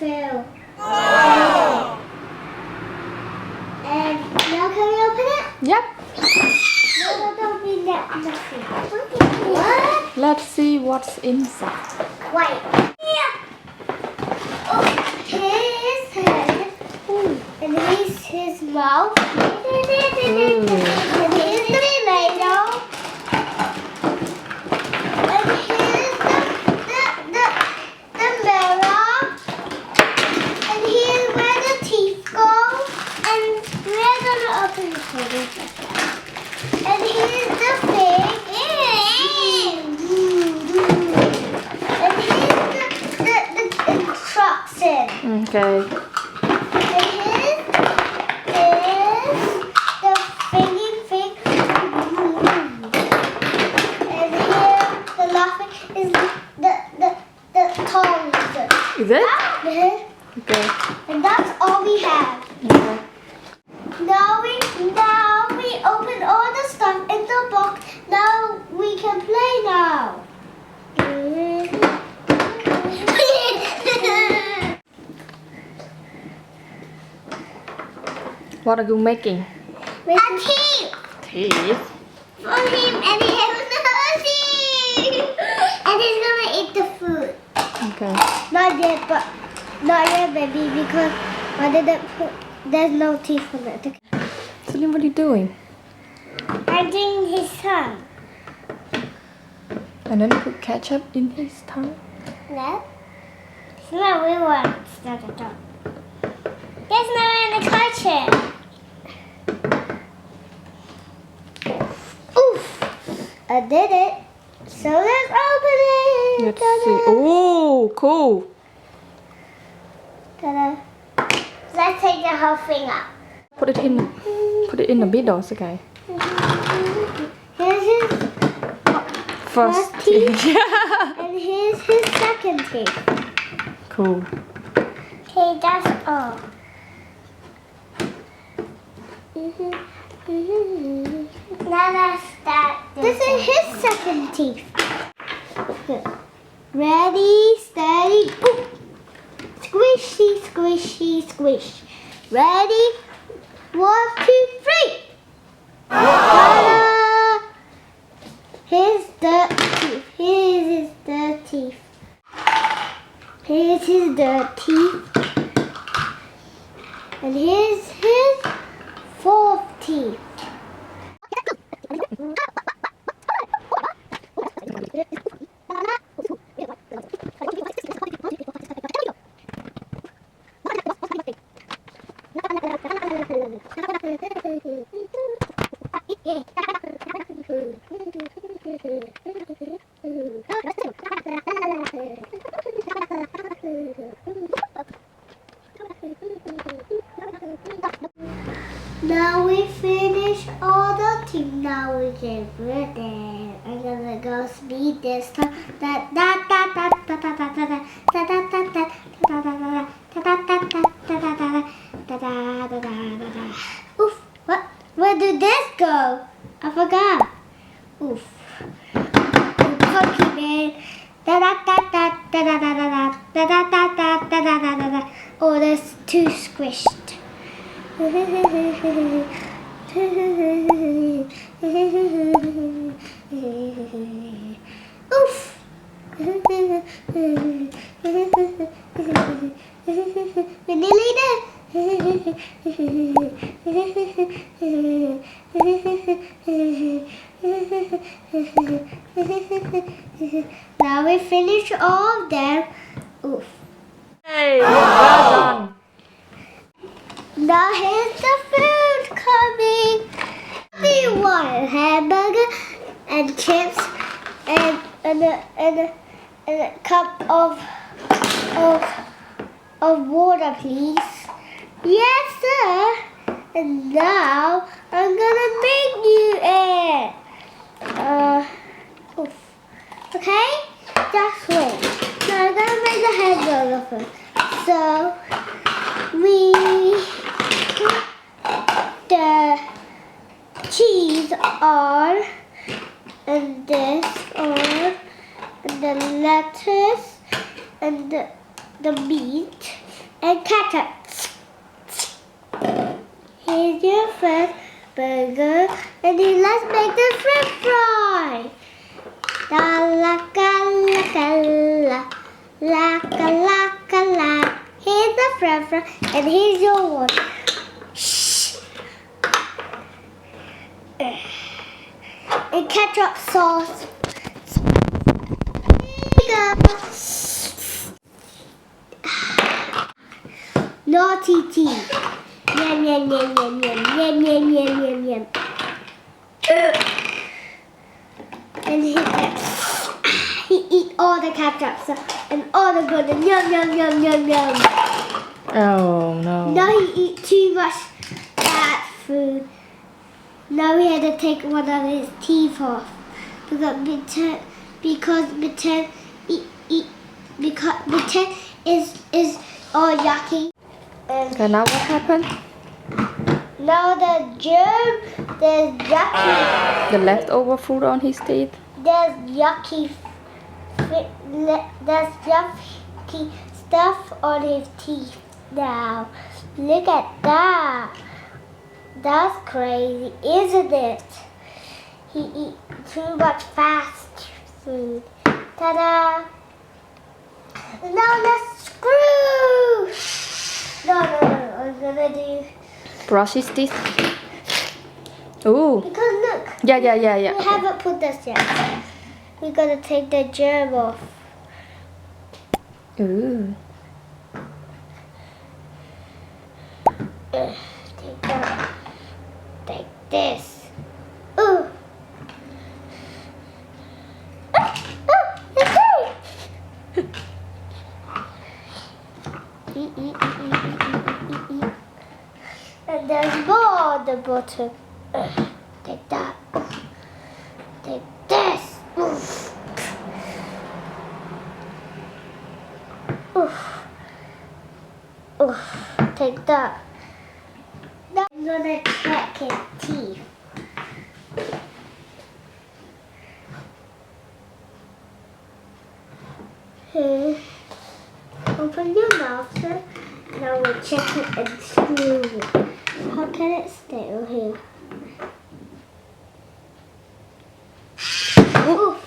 Drill&Fill. And now can we open it? Yep. No, don't be nothing. What? Let's see what's inside. Wait. Yeah. Oh, here's his head. And here's his mouth. And here's the tomato. And here's the mirror. And here's where the teeth go. And we're gonna open the table. And here's the thing. And here's the instruction. Okay. And here's the thingy thing. And here the laughing is the tongues. Is it? Okay. And that's all we have. Okay. Now we open all the stuff in the box. Now we can play now. What are you making? A teeth Teeth. for him, and he has no teeth. And he's gonna eat the food. Okay. Not yet, baby, because I didn't put. There's no teeth on it. Celine, what are you doing? I'm doing his tongue. And then put ketchup in his tongue. No. It's not we want. It's not a dog. There's no in the kitchen. Oof! I did it. So let's open it. Let's see. Oh, cool. Ta-da. Let's take the whole thing out. Put it in the middle, okay. Here's his First teeth. teeth. and here's his second teeth. Cool. Okay, that's all. Now that's that. This is his second teeth. Ready, steady, boom. Squishy, squishy, squish. Ready? 1, 2, 3. Ta-da! Here's the teeth. Here's his third teeth. Here's his third teeth. And here's his fourth teeth. Now we finish all the teeth. Now we can put it. I'm gonna go speed this time. Da da da da da da da da da da da da da da da. Oof! What? Where did this go? I forgot. Oof! Pokemon. Da da da da da da da da da da da da da da da da. Oh, that's too squished. Oof! We nearly there. Now we finish all of them. Oof! Hey, well done. Now here's the food coming. We want a hamburger and chips and a cup of water, please. Yes, sir. And now I'm gonna make you it. Oof. Okay? Just wait. Now I'm gonna make the hamburger first. So we put the cheese on, and this on, and the lettuce, and the meat, and ketchup. Here's your first burger, and then let's make the French fry. La la la la la la la la la. Here's the French fry, and here's your one. Shh. And ketchup sauce. Here you go. Naughty tea. Yum yum yum yum yum yum yum yum yum yum. And he eat all the ketchup and all the good and yum yum yum yum yum. Oh no. Now he eat too much bad food. Now he had to take one of his teeth off because pretend is all yucky. Okay, now what happened? Now the germ, there's yucky. The leftover food on his teeth? There's yucky stuff on his teeth now. Look at that. That's crazy, isn't it? He eat too much fast food. Ta-da! Now let's screw. No, I'm gonna do. Brush his teeth. Ooh. Because look. Yeah. We haven't put this yet. We gotta take the germ off. Ooh. Take that. Take this. Ooh. And there's more at the bottom. Take that. Take this. Oof. Oof. Oof. Take that. Now I'm gonna check his teeth. Here. Open your mouth, sir. Now we'll check it and screw it. How can it stay over here? Oof.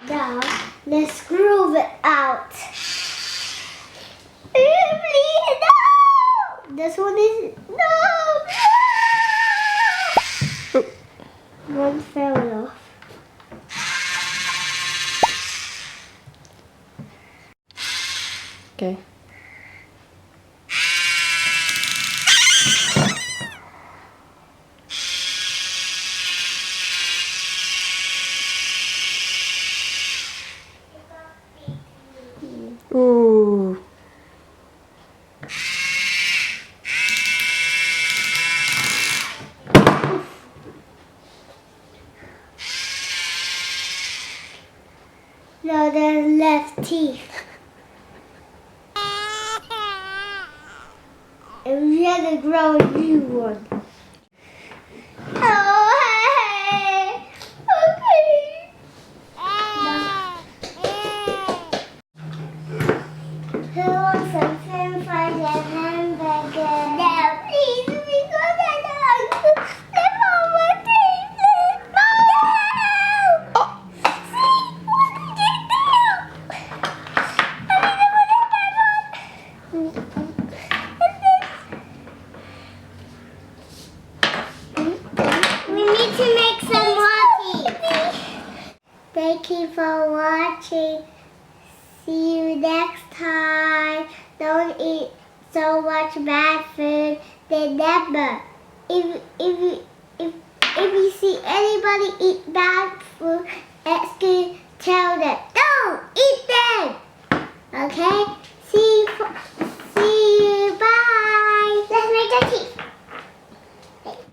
Now, let's screw it out. Please, no! This one is, no! One fell off. Okay. Ooh. No, there's left teeth. And we had to grow a new one. Oh, hey! Okay. Who wants some French fries and hamburger? No, please, because I don't. They want my teeth. No! Oh! See? What did you do? I didn't want to have one. We need to make some more teeth. Thank you for watching. See you next time. Don't eat so much bad food. Remember, if you see anybody eat bad food, it's good. Tell them, don't eat them. Okay? See you.